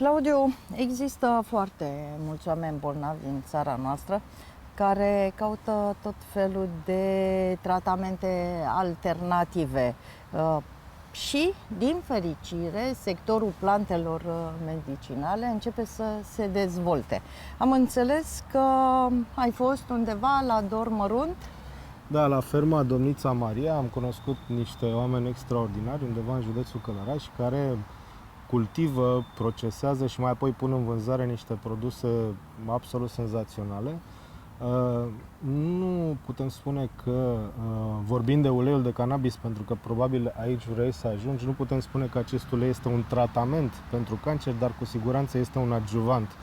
Claudiu, există foarte mulți oameni bolnavi în țara noastră care caută tot felul de tratamente alternative. Și, din fericire, sectorul plantelor medicinale începe să se dezvolte. Am înțeles că ai fost undeva la Dor Mărunt? Da, la ferma Domnița Maria am cunoscut niște oameni extraordinari undeva în județul Călăraș care cultivă, procesează și mai apoi pun în vânzare niște produse absolut senzaționale. Nu putem spune că, vorbind de uleiul de cannabis, pentru că probabil aici vrei să ajungi, nu putem spune că acest ulei este un tratament pentru cancer, dar cu siguranță este un adjuvant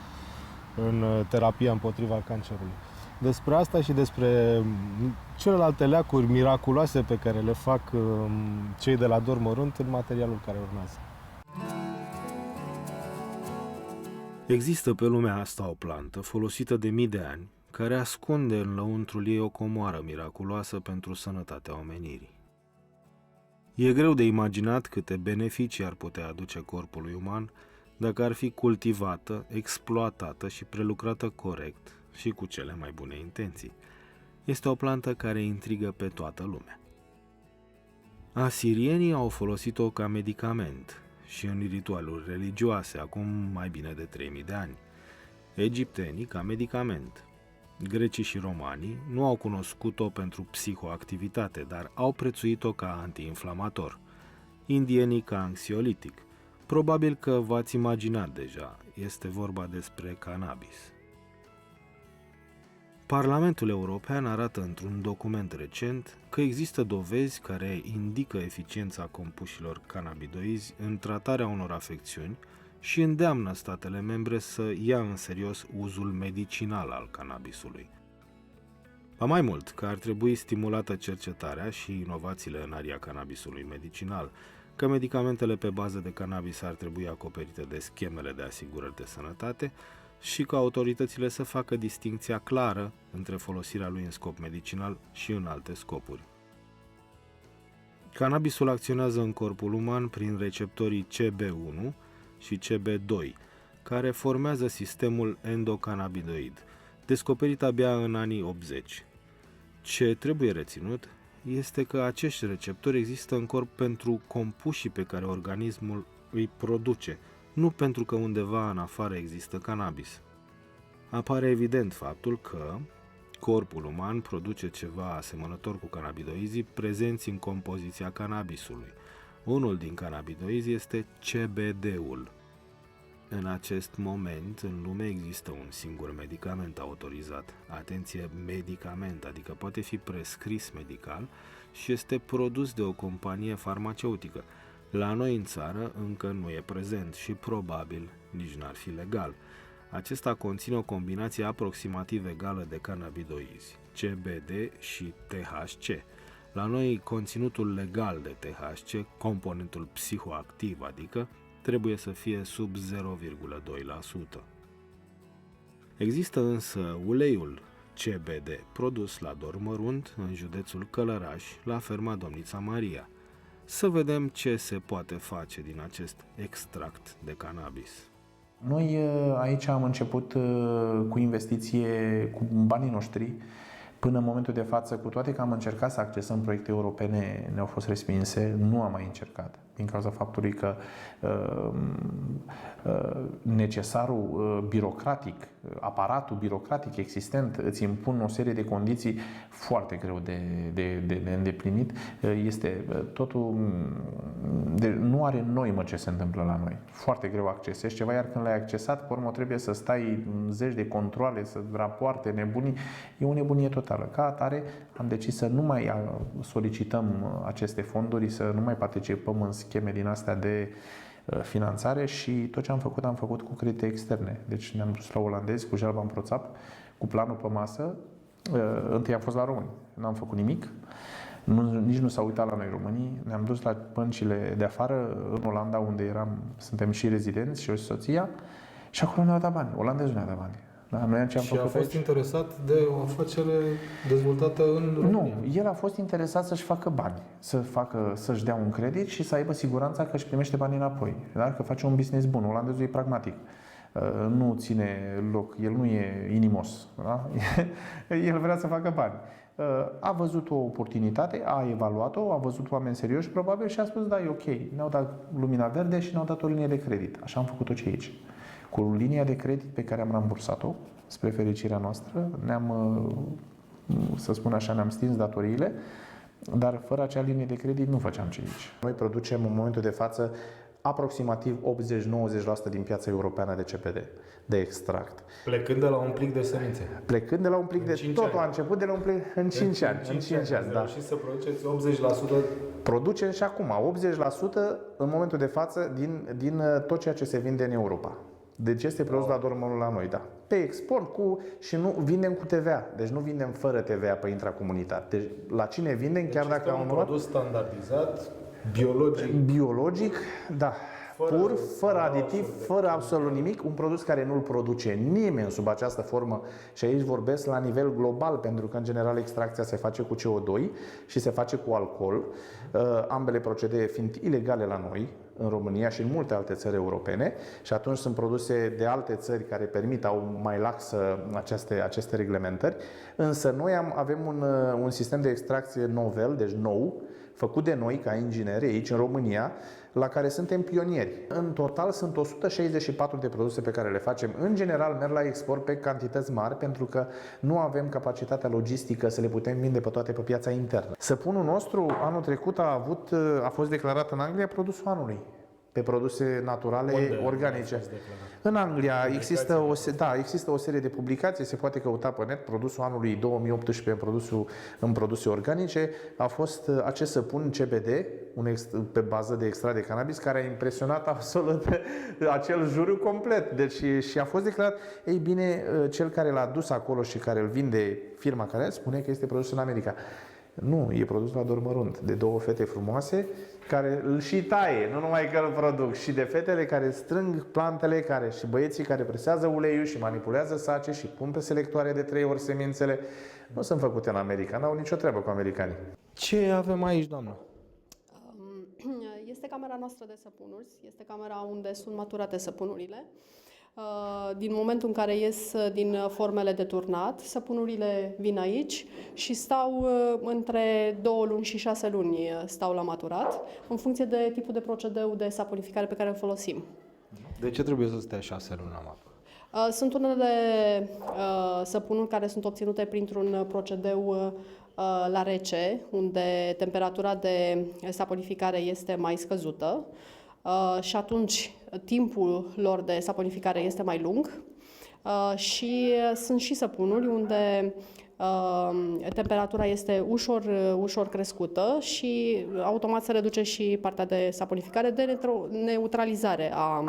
în terapia împotriva cancerului. Despre asta și despre celelalte leacuri miraculoase pe care le fac cei de la Dor Mărunt în materialul care urmează. Există pe lumea asta o plantă folosită de mii de ani, care ascunde în lăuntrul ei o comoară miraculoasă pentru sănătatea omenirii. E greu de imaginat câte beneficii ar putea aduce corpului uman dacă ar fi cultivată, exploatată și prelucrată corect și cu cele mai bune intenții. Este o plantă care intrigă pe toată lumea. Asirienii au folosit-o ca medicament și în ritualuri religioase acum mai bine de 3000 de ani. Egiptenii ca medicament. Grecii și romanii nu au cunoscut-o pentru psihoactivitate, dar au prețuit-o ca antiinflamator. Indienii ca anxiolitic. Probabil că v-ați imaginat deja, este vorba despre cannabis. Parlamentul European arată într-un document recent că există dovezi care indică eficiența compușilor cannabidoizi în tratarea unor afecțiuni și îndeamnă statele membre să ia în serios uzul medicinal al cannabisului. Ba mai mult, că ar trebui stimulată cercetarea și inovațiile în aria cannabisului medicinal, că medicamentele pe bază de cannabis ar trebui acoperite de schemele de asigurări de sănătate și că autoritățile să facă distincția clară între folosirea lui în scop medicinal și în alte scopuri. Cannabisul acționează în corpul uman prin receptorii CB1 și CB2, care formează sistemul endocannabidoid, descoperit abia în anii 80. Ce trebuie reținut este că acești receptori există în corp pentru compușii pe care organismul îi produce, nu pentru că undeva în afară există cannabis. Apare evident faptul că corpul uman produce ceva asemănător cu cannabidoizii prezenți în compoziția cannabisului. Unul din cannabidoizi este CBD-ul. În acest moment, în lume există un singur medicament autorizat. Atenție, medicament, adică poate fi prescris medical și este produs de o companie farmaceutică. La noi în țară încă nu e prezent și probabil nici n-ar fi legal. Acesta conține o combinație aproximativ egală de cannabidoizi, CBD și THC. La noi, conținutul legal de THC, componentul psihoactiv, adică, trebuie să fie sub 0,2%. Există însă uleiul CBD, produs la Dor Mărunt, în județul Călăraș, la ferma Domnița Maria. Să vedem ce se poate face din acest extract de cannabis. Noi aici am început cu investiție cu banii noștri. Până în momentul de față, cu toate că am încercat să accesăm proiecte europene, ne-au fost respinse, nu am mai încercat. Din cauza faptului că necesarul birocratic, aparatul birocratic existent îți impun o serie de condiții foarte greu de îndeplinit. Este totul, nu are noimă ce se întâmplă la noi. Foarte greu accesezi ceva, iar când l-ai accesat, pe urmă trebuie să stai zeci de controale, să rapoarte, nebunii. E o nebunie totală. Ca atare am decis să nu mai solicităm aceste fonduri, să nu mai participăm în scheme din astea de finanțare și tot ce am făcut cu credite externe. Deci ne-am dus la olandezi cu jalba în proțap, cu planul pe masă. Întâi am fost la români, n-am făcut nimic. Nici nu s-au uitat la noi românii. Ne-am dus la băncile de afară, în Olanda, unde suntem și rezidenți și eu și soția, și acolo ne-au dat bani. Olandezul ne-a dat bani. Da? Noi ce am Și a făcut fost interesat de o afacere dezvoltată în România. Nu, el a fost interesat să-și facă bani, să-și dea un credit și să aibă siguranța că își primește banii înapoi. Da? Că face un business bun. Olandezul e pragmatic. Nu ține loc, el nu e inimos. Da? El vrea să facă bani. A văzut o oportunitate, a evaluat-o, a văzut oameni serioși probabil și a spus da, e ok. Ne-au dat lumina verde și ne-au dat o linie de credit. Așa am făcut-o și aici. Cu linia de credit pe care am rambursat-o, spre fericirea noastră, să spun așa, ne-am stins datoriile, dar fără acea linie de credit nu făceam ce aici. Noi producem în momentul de față aproximativ 80-90% din piața europeană de CBD, de extract. Plecând de la un plic de semințe. Plecând de la un plic de... Totul a început de la un plic în 5 ani. În 5 ani, da. Și să produceți 80%. Producem și acum 80% în momentul de față din tot ceea ce se vinde în Europa. Deci este produs la dormul la noi, da. Pe export și nu vindem cu TVA. Deci nu vindem fără TVA pe intracomunitar. Deci la cine vindem, chiar dacă am un produs standardizat, biologic, da. Pur, fără aditiv, fără absolut nimic, un produs care nu-l produce nimeni sub această formă și aici vorbesc la nivel global, pentru că în general extracția se face cu CO2 și se face cu alcool, ambele procedee fiind ilegale la noi, în România și în multe alte țări europene și atunci sunt produse de alte țări care permit, au mai laxă aceste reglementări, însă noi avem un sistem de extracție novel, deci nou, făcut de noi ca ingineri aici în România, la care suntem pionieri. În total sunt 164 de produse pe care le facem. În general merg la export pe cantități mari pentru că nu avem capacitatea logistică să le putem vinde pe toate pe piața internă. Săpunul nostru anul trecut a fost declarat în Anglia produsul anului pe produse naturale organice. În Anglia există o serie de publicații, se poate căuta pe net, produsul anului 2018 în produse organice, a fost acest săpun CBD, pe bază de extract de cannabis, care a impresionat absolut acel juriu complet. Deci și a fost declarat, ei bine, cel care l-a dus acolo și care îl vinde, firma care spune că este produs în America. Nu, e produs la dormărunt, de două fete frumoase care îl și taie, nu numai că îl produc, și de fetele care strâng plantele, și băieții care presează uleiul și manipulează sace și pun pe selectoare de 3 ori semințele. Nu sunt făcute în America, n-au nicio treabă cu americanii. Ce avem aici, doamnă? Este camera noastră de săpunuri, este camera unde sunt maturate săpunurile. Din momentul în care ies din formele de turnat, săpunurile vin aici și stau între 2 luni și 6 luni stau la maturat, în funcție de tipul de procedeu de saponificare pe care îl folosim. De ce trebuie să stea 6 luni la maturat? Sunt unele săpunuri care sunt obținute printr-un procedeu la rece, unde temperatura de saponificare este mai scăzută. Și atunci timpul lor de saponificare este mai lung și sunt și săpunuri unde temperatura este ușor crescută și automat se reduce și partea de saponificare, de neutralizare a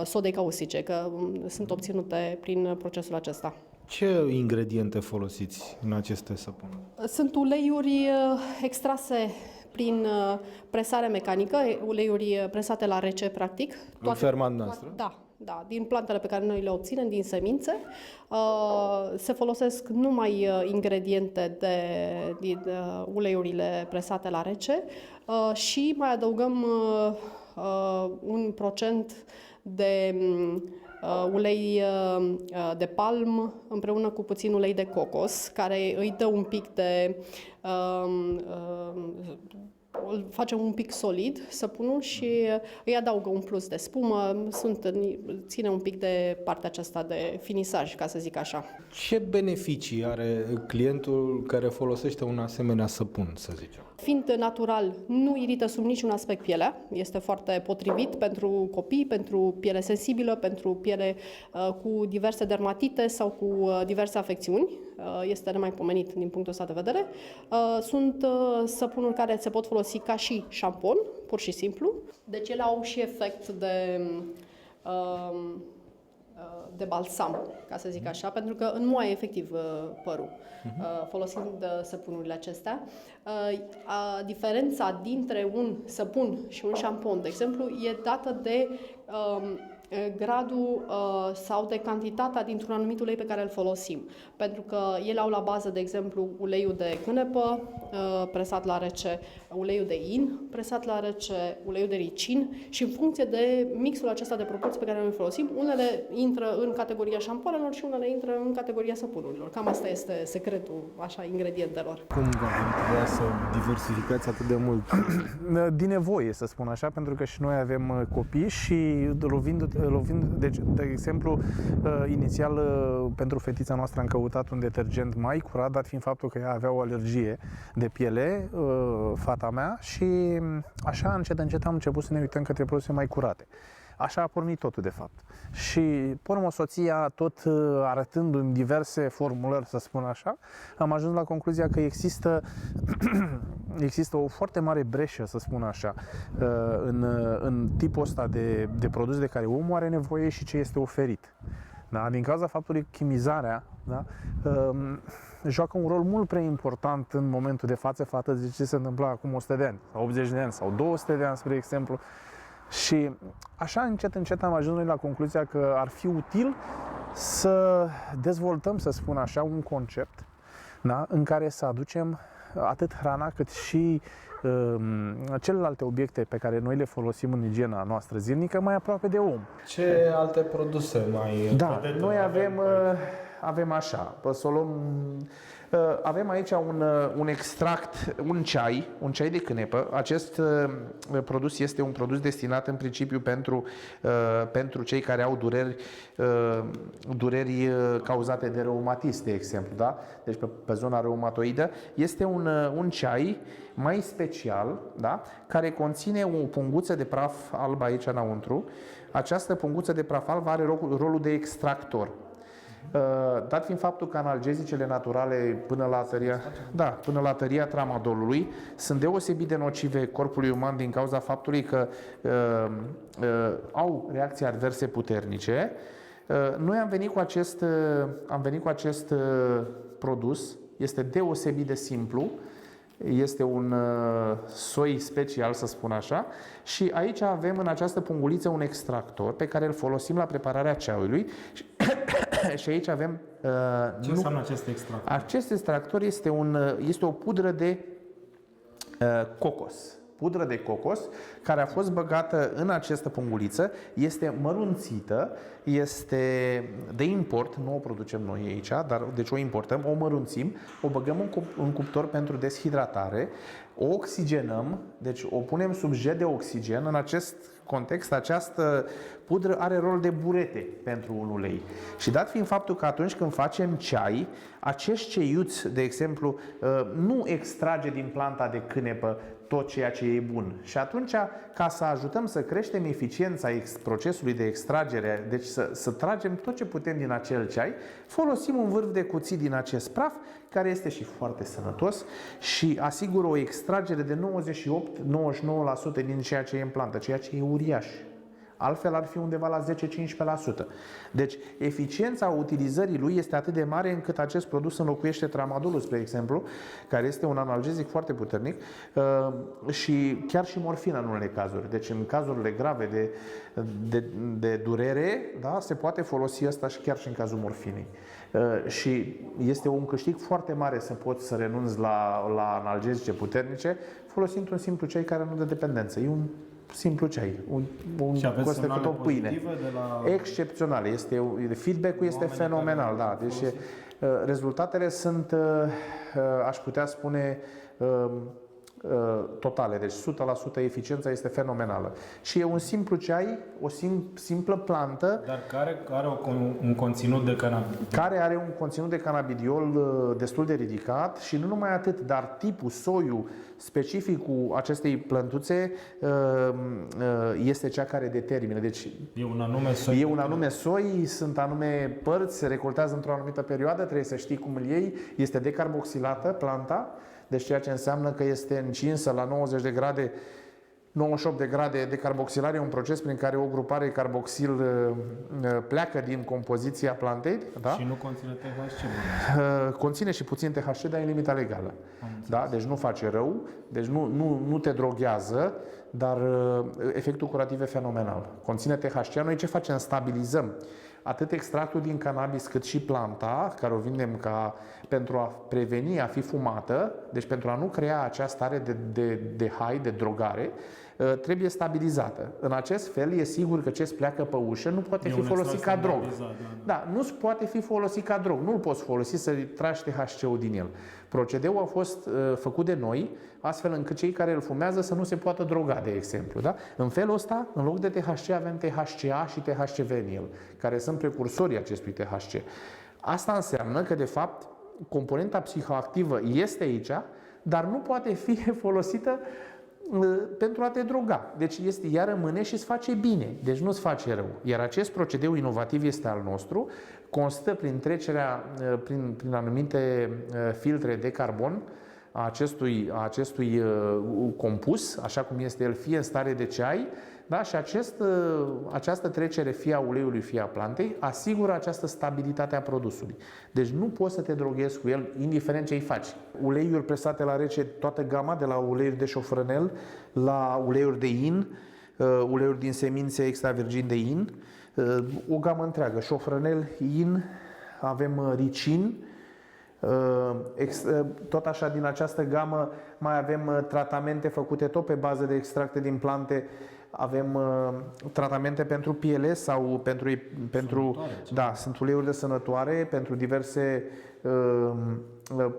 sodei caustice, că sunt obținute prin procesul acesta. Ce ingrediente folosiți în aceste săpunuri? Sunt uleiuri extrase prin presare mecanică, uleiuri presate la rece, practic. În ferma noastră? Da, din plantele pe care noi le obținem, din semințe. Se folosesc numai ingrediente din uleiurile presate la rece și mai adăugăm un procent de ulei de palm împreună cu puțin ulei de cocos, care îi dă un pic de îl face un pic solid săpunul și îi adaugă un plus de spumă, ține un pic de partea aceasta de finisaj, ca să zic așa. Ce beneficii are clientul care folosește un asemenea săpun, să zicem? Fiind natural, nu irită sub niciun aspect pielea, este foarte potrivit pentru copii, pentru piele sensibilă, pentru piele cu diverse dermatite sau cu diverse afecțiuni. Este nemaipomenit din punctul ăsta de vedere. Sunt săpunuri care se pot folosi ca și șampon, pur și simplu. Deci ele au și efect de balsam, ca să zic așa, pentru că înmoaie efectiv părul folosind săpunurile acestea. Diferența dintre un săpun și un șampon, de exemplu, e dată de gradul sau de cantitatea dintr-un anumit ulei pe care îl folosim. Pentru că ele au la bază, de exemplu, uleiul de cânepă presat la rece, uleiul de in presat la rece, uleiul de ricin și în funcție de mixul acesta de proporții pe care noi îl folosim, unele intră în categoria șampoanelor și unele intră în categoria săpunurilor. Cam asta este secretul, așa, ingredientelor. Cum avem putea să diversificați atât de mult? Din nevoie, să spun așa, pentru că și noi avem copii și deci, de exemplu, inițial pentru fetița noastră am căutat un detergent mai curat, dat fiind faptul că ea avea o alergie de piele, fata mea, și așa încet am început să ne uităm către produse mai curate. Așa a pornit totul, de fapt. Și, pe urmă, soția, tot arătându-mi diverse formulări, să spun așa, am ajuns la concluzia că există o foarte mare breșă, să spun așa, în tipul ăsta de produs de care omul are nevoie și ce este oferit. Da? Din cauza faptului că chimizarea, da, joacă un rol mult prea important în momentul de față de ce se întâmpla acum 100 de ani, sau 80 de ani, sau 200 de ani, spre exemplu. Și așa încet am ajuns noi la concluzia că ar fi util să dezvoltăm, să spun așa, un concept, da, în care să aducem atât hrana cât și celelalte obiecte pe care noi le folosim în igiena noastră zilnică mai aproape de om. Ce alte produse mai vedeți? Noi avem așa, să o luăm, avem aici un extract, un ceai de cânepă. Acest produs este un produs destinat în principiu pentru cei care au dureri cauzate de reumatism, de exemplu, da? Deci pe zona reumatoidă. Este un ceai mai special, da? Care conține o punguță de praf alb aici înăuntru. Această punguță de praf alb are rolul de extractor. Dat fiind faptul că analgezicele naturale până la tăria tramadolului sunt deosebit de nocive corpului uman din cauza faptului că au reacții adverse puternice, noi am venit cu acest produs, este deosebit de simplu. Este un soi special, să spun așa, și aici avem în această punguliță un extractor pe care îl folosim la prepararea ceaiului și aici avem... Ce înseamnă acest extractor? Acest extractor este o pudră de cocos. Pudră de cocos care a fost băgată în această punguliță, este mărunțită, este de import, nu o producem noi aici, dar deci o importăm, o mărunțim, o băgăm în cuptor pentru deshidratare, o oxigenăm, deci o punem sub jet de oxigen. În acest context, această pudră are rol de burete pentru un ulei. Și dat fiind faptul că atunci când facem ceai, acești ceiuți, de exemplu, nu extrage din planta de cânepă tot ceea ce e bun. Și atunci, ca să ajutăm să creștem eficiența procesului de extragere, deci să tragem tot ce putem din acel ceai, folosim un vârf de cuțit din acest praf, care este și foarte sănătos și asigură o extragere de 98-99% din ceea ce e în plantă, ceea ce e uriaș. Altfel ar fi undeva la 10-15%. Deci eficiența utilizării lui este atât de mare încât acest produs înlocuiește tramadolul, spre exemplu, care este un analgezic foarte puternic și chiar și morfina în unele cazuri. Deci în cazurile grave de durere, da, se poate folosi asta și chiar și în cazul morfinei. Și este un câștig foarte mare să poți să renunți la analgezice puternice folosind un simplu ceai care nu dă dependență. E un simplu ceai, costă cât o pâine. Excepțional. Feedback-ul este fenomenal. Da. Deci rezultatele sunt, aș putea spune, totale. Deci 100% eficiența este fenomenală. Și e un simplu ceai, o simplă plantă. Dar care are un conținut de cannabidiol. Care are un conținut de cannabidiol destul de ridicat și nu numai atât, dar tipul, soiul, specificul acestei plântuțe este cea care determină. Deci e un anume soi. E un anume soi, sunt anume părți, se recoltează într-o anumită perioadă, trebuie să știi cum îl iei, este decarboxilată planta, deci ceea ce înseamnă că este încinsă la 90 de grade, 98 de grade de carboxilare, e un proces prin care o grupare carboxil pleacă din compoziția plantei. Da? Și nu conține THC. Conține și puțin THC, dar e în limita legală. Da? Deci nu face rău, deci nu te droghează, dar efectul curativ e fenomenal. Conține THC. Noi ce facem? Stabilizăm atât extractul din cannabis cât și planta, care o vindem pentru a preveni a fi fumată, deci pentru a nu crea acea stare de high, de drogare, trebuie stabilizată. În acest fel, e sigur că ce-ți pleacă pe ușă nu poate fi folosit ca drog. Da, nu poate fi folosit ca drog. Nu-l poți folosi să tragi THC-ul din el. Procedeul a fost făcut de noi, astfel încât cei care îl fumează să nu se poată droga, de exemplu. Da? În felul ăsta, în loc de THC, avem THCA și THCV în el, care sunt precursorii acestui THC. Asta înseamnă că, de fapt, componenta psihoactivă este aici, dar nu poate fi folosită pentru a te droga. Deci ea rămâne și îți face bine, deci nu îți face rău. Iar acest procedeu inovativ este al nostru, constă prin trecerea prin anumite filtre de carbon a acestui compus, așa cum este el, fie în stare de ceai, da? Și această trecere fie a uleiului, fie a plantei, asigură această stabilitate a produsului. Deci nu poți să te droghezi cu el, indiferent ce îi faci. Uleiuri presate la rece, toată gama, de la uleiuri de șofrănel, la uleiuri de in, uleiuri din semințe extra virgin de in, o gamă întreagă, șofrănel, in, avem ricin, tot așa din această gamă mai avem tratamente făcute tot pe bază de extracte din plante. Avem tratamente pentru piele sau pentru da, sunt uleiuri de sănătoare pentru diverse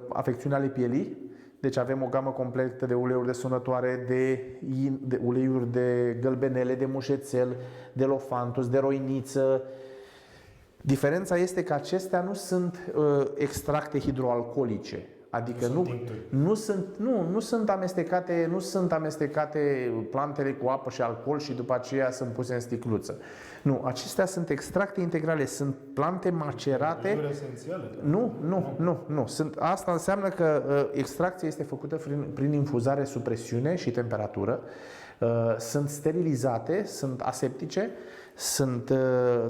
afecțiuni ale pielii. Deci avem o gamă completă de uleiuri de sănătoare, de uleiuri de gălbenele, de mușețel, de lofantus, de roiniță. Diferența este că acestea nu sunt extracte hidroalcoolice. Adică nu sunt amestecate plantele cu apă și alcool și după aceea sunt puse în sticluță. Nu, acestea sunt extracte integrale, sunt plante macerate. Esențiale, Nu. Asta înseamnă că extracția este făcută prin infuzare sub presiune și temperatură. Sunt sterilizate, sunt aseptice, sunt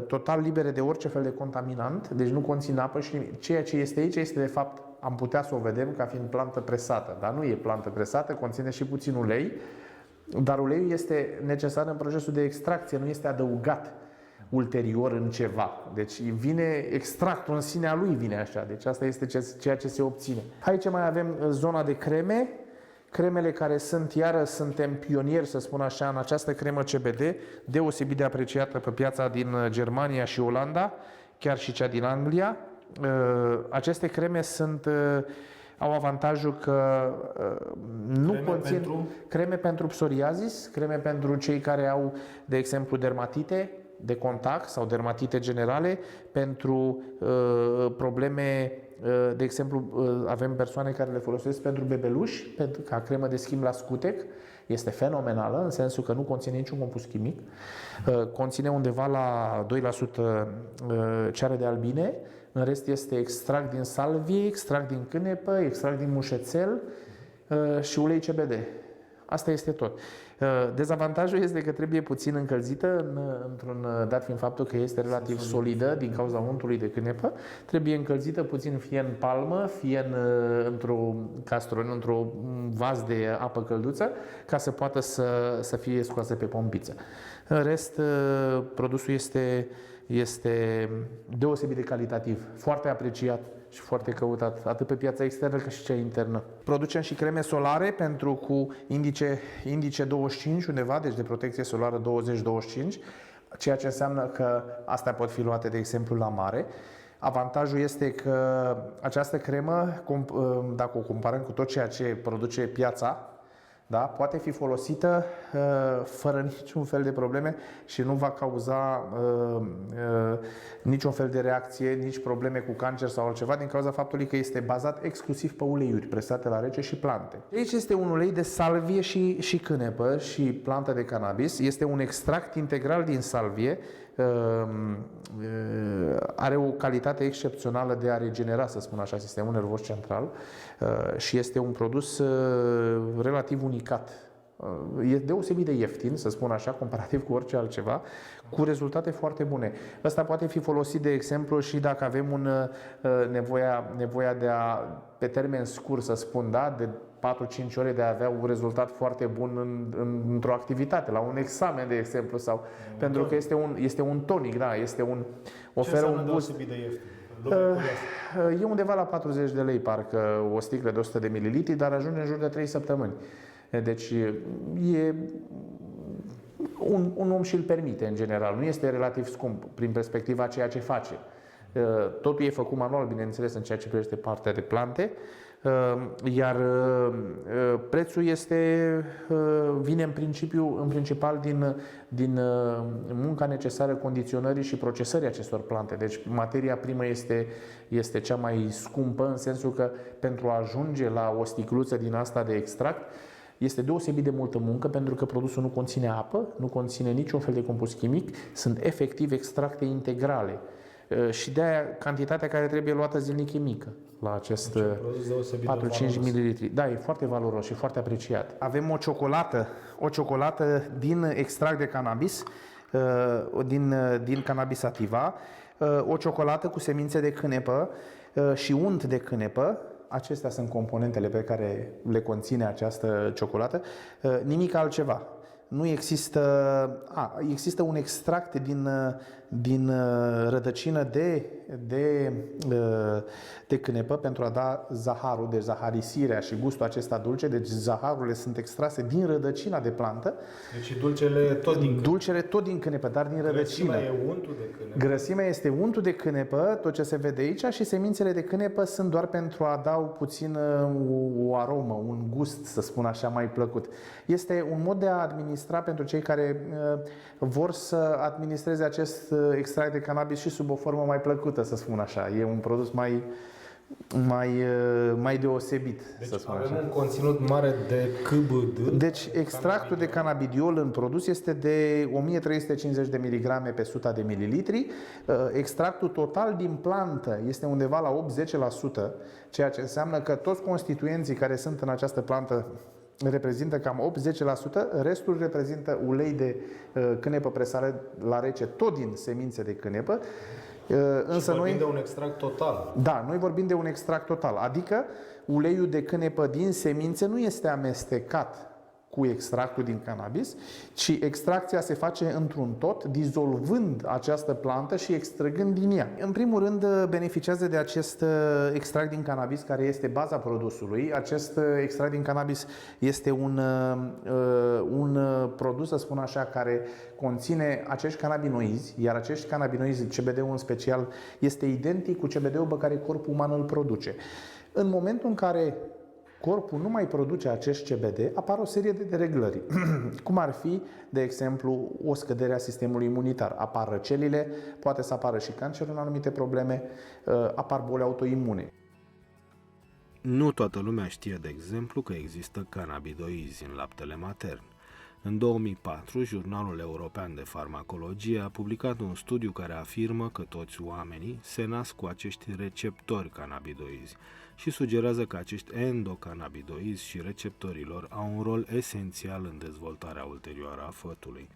total libere de orice fel de contaminant, deci nu conțin apă și nimic. Ceea ce este aici este de fapt, am putea să o vedem ca fiind plantă presată, dar nu e plantă presată, conține și puțin ulei, dar uleiul este necesar în procesul de extracție, nu este adăugat ulterior în ceva. Deci vine extractul în sinea lui, vine așa. Deci asta este ceea ce se obține. Aici mai avem zona de creme. Cremele care suntem pionieri, să spun așa, în această cremă CBD, deosebit de apreciată pe piața din Germania și Olanda, chiar și cea din Anglia. Aceste creme au avantajul că nu conțin creme pentru psoriazis, creme pentru cei care au, de exemplu, dermatite de contact sau dermatite generale, pentru probleme, de exemplu, avem persoane care le folosesc pentru bebeluși, ca cremă de schimb la scutec. Este fenomenală, în sensul că nu conține niciun compus chimic, conține undeva la 2% ceară de albine, în rest este extract din salvie, extract din cânepă, extract din mușețel și ulei CBD. Asta este tot. Dezavantajul este că trebuie puțin încălzită, dat fiind faptul că este relativ solidă din cauza untului de cânepă, trebuie încălzită puțin fie în palmă, fie într-un castron, într-un vas de apă călduță, ca să poată să fie scoasă pe pompiță. În rest, produsul este deosebit de calitativ, foarte apreciat și foarte căutat, atât pe piața externă cât și cea internă. Producem și creme solare cu indice 25 undeva, deci de protecție solară 20-25, ceea ce înseamnă că astea pot fi luate, de exemplu, la mare. Avantajul este că această cremă, dacă o comparăm cu tot ceea ce produce piața, da, poate fi folosită fără niciun fel de probleme și nu va cauza niciun fel de reacție, nici probleme cu cancer sau altceva, din cauza faptului că este bazat exclusiv pe uleiuri presate la rece și plante. Aici este un ulei de salvie și cânepă și plantă de cannabis. Este un extract integral din salvie. Are o calitate excepțională de a regenera, să spun așa, sistemul nervos central și este un produs relativ unicat. E deosebit de ieftin, să spun așa, comparativ cu orice altceva, cu rezultate foarte bune. Ăsta poate fi folosit, de exemplu, și dacă avem nevoia de a, pe termen scurt, să spun, da, de 4-5 ore de a avea un rezultat foarte bun într-o activitate, la un examen, de exemplu, sau pentru că este un tonic, da, oferă un boost. De ieftin? E undeva la 40 de lei, parcă, o sticlă de 100 de mililitri, dar ajunge în jur de 3 săptămâni. Deci un om și-l permite, în general. Nu este relativ scump prin perspectiva ceea ce face. Totul e făcut manual, bineînțeles, în ceea ce privește partea de plante, iar prețul vine în principal din munca necesară condiționării și procesării acestor plante. Deci materia primă este cea mai scumpă, în sensul că pentru a ajunge la o sticluță din asta de extract, este deosebit de multă muncă, pentru că produsul nu conține apă, nu conține niciun fel de compus chimic, sunt efectiv extracte integrale. Și de-aia cantitatea care trebuie luată zilnic e mică la acest 4-5 ml. Da, e foarte valoros și foarte apreciat. Avem o ciocolată din extract de cannabis, din cannabis sativa, o ciocolată cu semințe de cânepă și unt de cânepă. Acestea sunt componentele pe care le conține această ciocolată, nimic altceva. Nu există un extract din rădăcină de cânepă pentru a da zaharul, deci zaharisirea și gustul acesta dulce. Deci zaharurile sunt extrase din rădăcina de plantă. Deci dulcele tot din cânepă. Dulcele tot din cânepă, dar din rădăcină. Grăsimea e untul de cânepă. Grăsimea este untul de cânepă, tot ce se vede aici, și semințele de cânepă sunt doar pentru a da puțin o aromă, un gust, să spun așa, mai plăcut. Este un mod de a administra pentru cei care vor să administreze acest extract de cannabis și sub o formă mai plăcută, să spun așa. E un produs mai deosebit, deci să spun avem așa. un conținut mare de CBD. Deci extractul de cannabidiol în produs este de 1350 de miligrame pe 100 de mililitri. Extractul total din plantă este undeva la 80%, ceea ce înseamnă că toți constituenții care sunt în această plantă reprezintă cam 80%, restul reprezintă ulei de cânepă presare la rece, tot din semințe de cânepă. Însă vorbim de un extract total. Da, noi vorbim de un extract total, adică uleiul de cânepă din semințe nu este amestecat cu extractul din cannabis, ci extracția se face într-un tot, dizolvând această plantă și extrăgând din ea. În primul rând, beneficiază de acest extract din cannabis, care este baza produsului. Acest extract din cannabis este un produs, să spun așa, care conține acești cannabinoizi, iar acești cannabinoizi, CBD-ul în special, este identic cu CBD-ul pe care corpul uman îl produce. În momentul în care corpul nu mai produce acest CBD, apar o serie de dereglări, cum ar fi, de exemplu, o scădere a sistemului imunitar. Apar răcelile, poate să apară și cancerul în anumite probleme, apar boli autoimune. Nu toată lumea știe, de exemplu, că există cannabidoizi în laptele matern. În 2004, Jurnalul European de Farmacologie a publicat un studiu care afirmă că toți oamenii se nasc cu acești receptori cannabidoizi și sugerează că acești endocannabidoizi și receptorilor au un rol esențial în dezvoltarea ulterioară a fătului.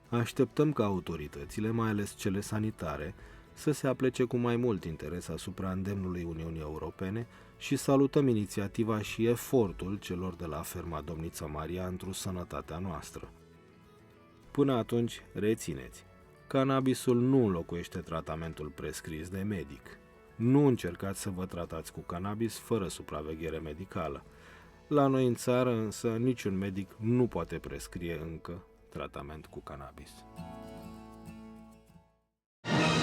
Așteptăm ca autoritățile, mai ales cele sanitare, să se aplece cu mai mult interes asupra îndemnului Uniunii Europene și salutăm inițiativa și efortul celor de la ferma Domnița Maria într-o sănătatea noastră. Până atunci, rețineți, cannabisul nu înlocuiește tratamentul prescris de medic. Nu încercați să vă tratați cu cannabis fără supraveghere medicală. La noi în țară însă niciun medic nu poate prescrie încă tratament cu cannabis.